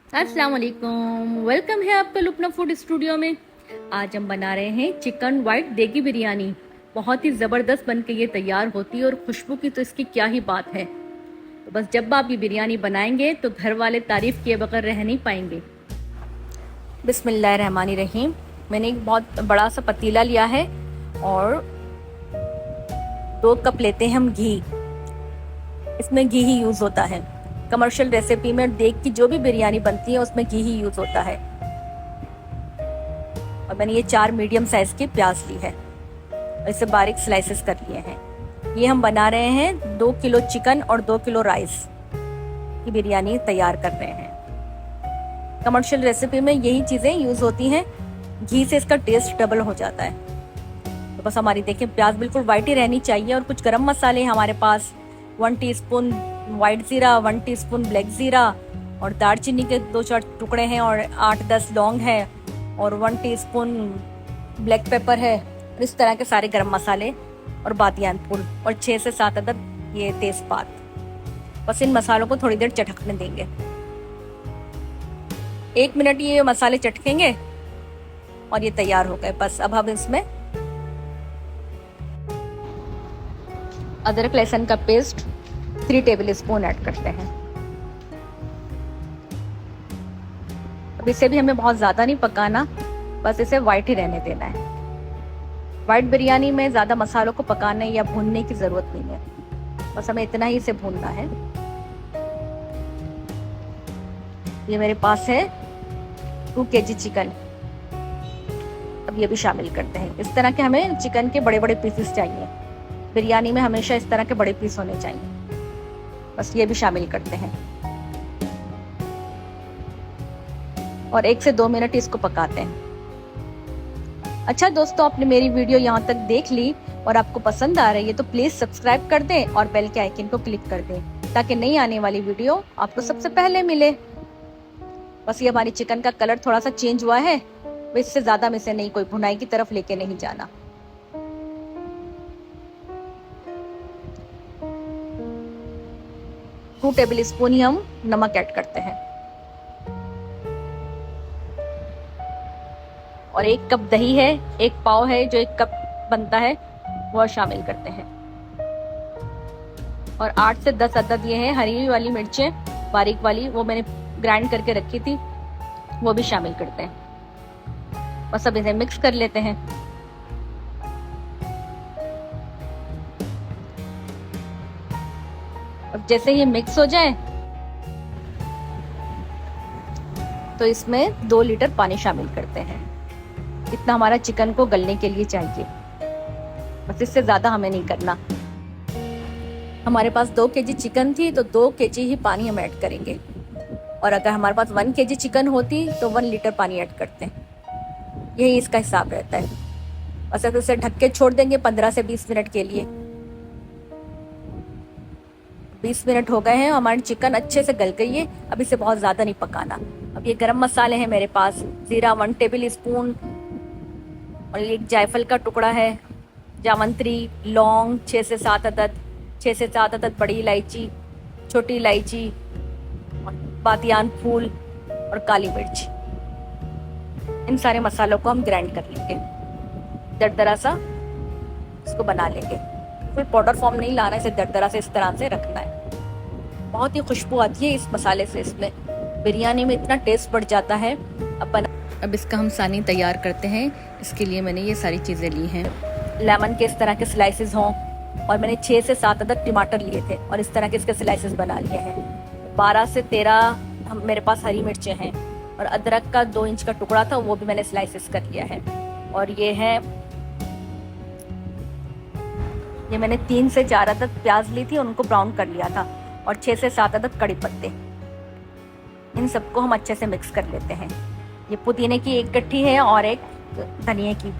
अस्सलाम वालेकुम, वेलकम है आपका लुपना फूड स्टूडियो में। आज हम बना रहे हैं चिकन वाइट देगी बिरयानी। बहुत ही ज़बरदस्त बन के ये तैयार होती है और खुशबू की तो इसकी क्या ही बात है। तो बस जब आप ये बिरयानी बनाएंगे तो घर वाले तारीफ़ किए बगैर रह नहीं पाएंगे। बिस्मिल्लाहिर्रहमानिर्रहीम। मैंने एक बहुत बड़ा सा पतीला लिया है और 2 कप लेते हैं हम घी। इसमें घी ही यूज़ होता है। कमर्शियल रेसिपी में देख की जो भी बिरयानी बनती है उसमें घी ही यूज़ होता है। और मैंने ये 4 मीडियम साइज़ की प्याज ली है, इसे बारीक स्लाइसेस कर लिए हैं। ये हम बना रहे हैं 2 किलो चिकन और 2 किलो राइस की बिरयानी तैयार कर रहे हैं। कमर्शियल रेसिपी में यही चीज़ें यूज़ होती हैं, घी से इसका टेस्ट डबल हो जाता है। तो बस हमारी देखिए प्याज बिल्कुल वाइट ही रहनी चाहिए। और कुछ गरम मसाले हमारे पास 1 टीस्पून वाइट ज़ीरा, 1 टीस्पून ब्लैक ज़ीरा और दालचीनी के 2-4 टुकड़े हैं और 8-10 लौंग है और 1 टीस्पून ब्लैक पेपर है। इस तरह के सारे गरम मसाले और बादियान फूल और 6 से 7 अदद ये तेज़पात। बस इन मसालों को थोड़ी देर चटकने देंगे। 1 मिनट ये मसाले चटकेंगे और ये तैयार हो गए। बस अब हम इसमें अदरक लहसुन का पेस्ट 3 टेबल स्पून ऐड करते हैं। अब इसे भी हमें बहुत ज़्यादा नहीं पकाना, बस इसे वाइट ही रहने देना है। वाइट बिरयानी में ज़्यादा मसालों को पकाने या भूनने की ज़रूरत नहीं है, बस हमें इतना ही इसे भूनना है। ये मेरे पास है 2 kg चिकन। अब ये भी शामिल करते हैं। इस तरह के हमें चिकन के बड़े बड़े पीसेस चाहिए। बिरयानी में हमेशा इस तरह के बड़े पीस होने चाहिए। बस ये भी शामिल करते हैं और 1 से 2 मिनट इसको पकाते हैं। अच्छा दोस्तों, आपने मेरी वीडियो यहाँ तक देख ली और आपको पसंद आ रही है तो प्लीज़ सब्सक्राइब कर दें और बेल के आइकन को क्लिक कर दें ताकि नई आने वाली वीडियो आपको सबसे पहले मिले। बस ये हमारी चिकन का कलर थोड़ा सा चेंज हुआ है, इससे ज़्यादा में इसे नहीं कोई भुनाई की तरफ लेके नहीं जाना। 2 टेबल स्पून ही हम नमक ऐड करते हैं और 1 कप दही है, 1 पाव है जो 1 कप बनता है वह शामिल करते हैं और 8 से 10 अदद ये है हरी वाली मिर्चें बारीक वाली, वो मैंने ग्राइंड करके रखी थी, वो भी शामिल करते हैं। बस अब इसे मिक्स कर लेते हैं। अब जैसे ये मिक्स हो जाए तो इसमें 2 लीटर पानी शामिल करते हैं। इतना हमारा चिकन को गलने के लिए चाहिए, बस इससे ज़्यादा हमें नहीं करना। हमारे पास 2 kg चिकन थी तो 2 kg ही पानी हम ऐड करेंगे और अगर हमारे पास 1 kg चिकन होती तो 1 लीटर पानी ऐड करते हैं। यही इसका हिसाब रहता है। बस अब इसे ढक के छोड़ देंगे 15 से 20 मिनट के लिए। 20 मिनट हो गए हैं, हमारी चिकन अच्छे से गल गई है। अब इसे बहुत ज़्यादा नहीं पकाना। अब ये गरम मसाले हैं मेरे पास, ज़ीरा 1 टेबल स्पून और एक जायफल का टुकड़ा है, जावंत्री, लौंग 6 से 7 अदद, 6 से 7 अदद बड़ी इलायची, छोटी इलायची, बादियान फूल और काली मिर्च। इन सारे मसालों को हम ग्राइंड कर लेंगे, दरदरा सा इसको बना लेंगे। फिर पाउडर फॉर्म नहीं लाना, इसे दरदरा से इस तरह से रखना है। बहुत ही खुशबू आती है इस मसाले से, इसमें बिरयानी में इतना टेस्ट बढ़ जाता है। अब इसका हम सानी तैयार करते हैं। इसके लिए मैंने ये सारी चीज़ें ली हैं। लेमन के इस तरह के स्लाइसेस हों और मैंने 6 से 7 अदद टमाटर लिए थे और इस तरह के इसके स्लाइसेस बना लिए हैं। 12 से 13 मेरे पास हरी मिर्चें हैं और अदरक का 2 इंच का टुकड़ा था, वो भी मैंने स्लाइसेस कर लिया है। और ये मैंने 3 से 4 अदद प्याज ली थी, उनको ब्राउन कर लिया था और 6 से 7 अदद कड़ी पत्ते। इन सबको हम अच्छे से मिक्स कर लेते हैं। ये पुदीने की 1 गट्ठी है और 1 धनिए की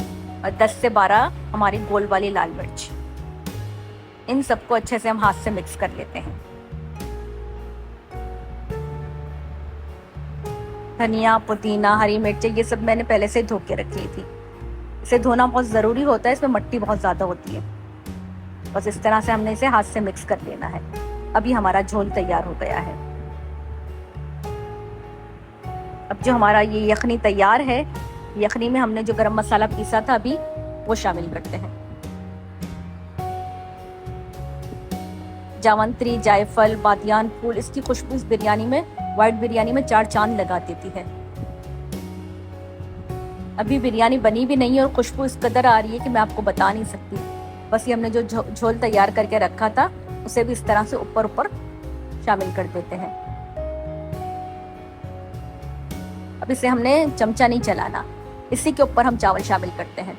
और 10 से 12 हमारी गोल वाली लाल मिर्च। इन सबको अच्छे से हम हाथ से मिक्स कर लेते हैं। धनिया, पुदीना, हरी मिर्चें ये सब मैंने पहले से धो के रखी थी। इसे धोना बहुत ज़रूरी होता है, इसमें मिट्टी बहुत ज़्यादा होती है। बस इस तरह से हमने इसे हाथ से मिक्स कर लेना है। अभी हमारा झोल तैयार हो गया है। अब जो हमारा ये यखनी तैयार है, यखनी में हमने जो गरम मसाला पीसा था अभी वो शामिल करते हैं। जावंत्री, जायफल, बादियान फूल, इसकी खुशबू इस बिरयानी में, व्हाइट बिरयानी में 4 चांद लगा देती है। अभी बिरयानी बनी भी नहीं है और खुशबू इस कदर आ रही है कि मैं आपको बता नहीं सकती। बस ये हमने जो झोल तैयार करके रखा था उसे भी इस तरह से ऊपर ऊपर शामिल कर देते हैं। अब इसे हमने चमचा नहीं चलाना, इसी के ऊपर हम चावल शामिल करते हैं।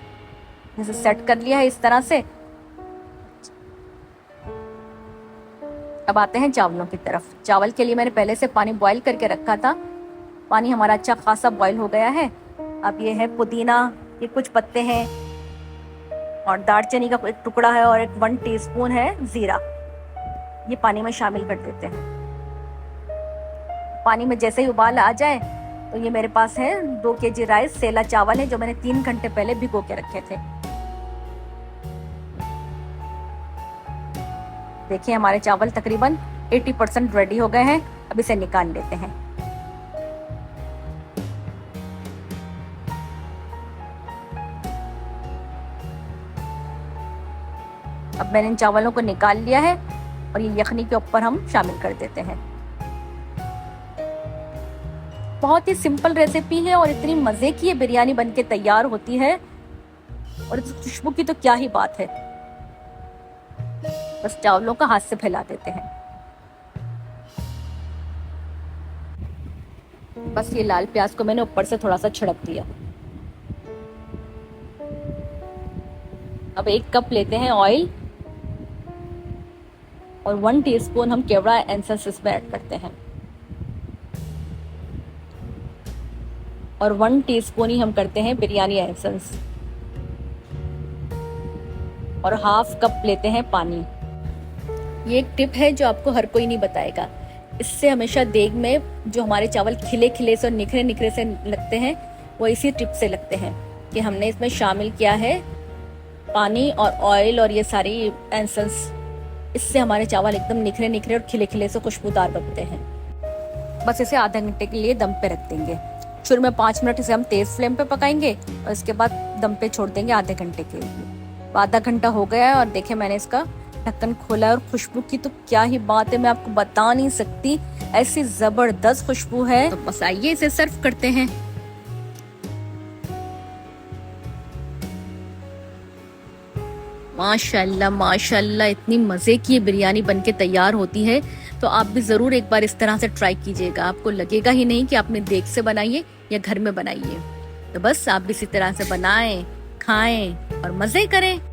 जैसे सेट कर लिया है इस तरह से। अब आते हैं चावलों की तरफ। चावल के लिए मैंने पहले से पानी बॉईल करके रखा था। पानी हमारा अच्छा खासा बॉईल हो गया है। अब ये है पुदीना, ये कुछ पत्ते हैं और दालचीनी का एक टुकड़ा है और 1 टीस्पून है जीरा, ये पानी में शामिल कर देते हैं। पानी में जैसे ही उबाल आ जाए तो ये मेरे पास है 2 केजी राइस, सेला चावल है जो मैंने 3 घंटे पहले भिगो के रखे थे। देखिए हमारे चावल तकरीबन 80% रेडी हो गए हैं। अब इसे निकाल लेते हैं। अब मैंने इन चावलों को निकाल लिया है और ये यखनी के ऊपर हम शामिल कर देते हैं। बहुत ही सिंपल रेसिपी है और इतनी मजे की ये बिरयानी बनके तैयार होती है और इस खुशबू की तो क्या ही बात है। बस चावलों का हाथ से फैला देते हैं। बस ये लाल प्याज को मैंने ऊपर से थोड़ा सा छिड़क दिया। अब 1 कप लेते हैं ऑयल और 1 टीस्पून हम केवड़ा एसेंस इसमें ऐड करते हैं और 1 टीस्पून ही हम करते हैं बिरयानी एसेंस और ½ कप लेते हैं पानी। ये एक टिप है जो आपको हर कोई नहीं बताएगा। इससे हमेशा देग में जो हमारे चावल खिले खिले से और निखरे निखरे से लगते हैं वो इसी टिप से लगते हैं कि हमने इसमें शामिल किया है पानी और ऑयल और ये सारी एसेंस। इससे हमारे चावल एकदम निखरे निखरे और खिले खिले से खुशबूदार बनते हैं। बस इसे आधा घंटे के लिए दम पे रख देंगे। शुरू में 5 मिनट इसे हम तेज फ्लेम पे पकाएंगे और इसके बाद दम पे छोड़ देंगे आधे घंटे के लिए। आधा घंटा हो गया है और देखिए मैंने इसका ढक्कन खोला है और खुशबू की तो क्या ही बात है, मैं आपको बता नहीं सकती, ऐसी जबरदस्त खुशबू है। तो बस आइए इसे सर्व करते हैं। माशाल्लाह माशाल्लाह, इतनी मजे की बिरयानी बनके तैयार होती है। तो आप भी जरूर एक बार इस तरह से ट्राई कीजिएगा। आपको लगेगा ही नहीं कि आपने देग से बनाई है या घर में बनाई है। तो बस आप भी इसी तरह से बनाएं, खाएं और मजे करें।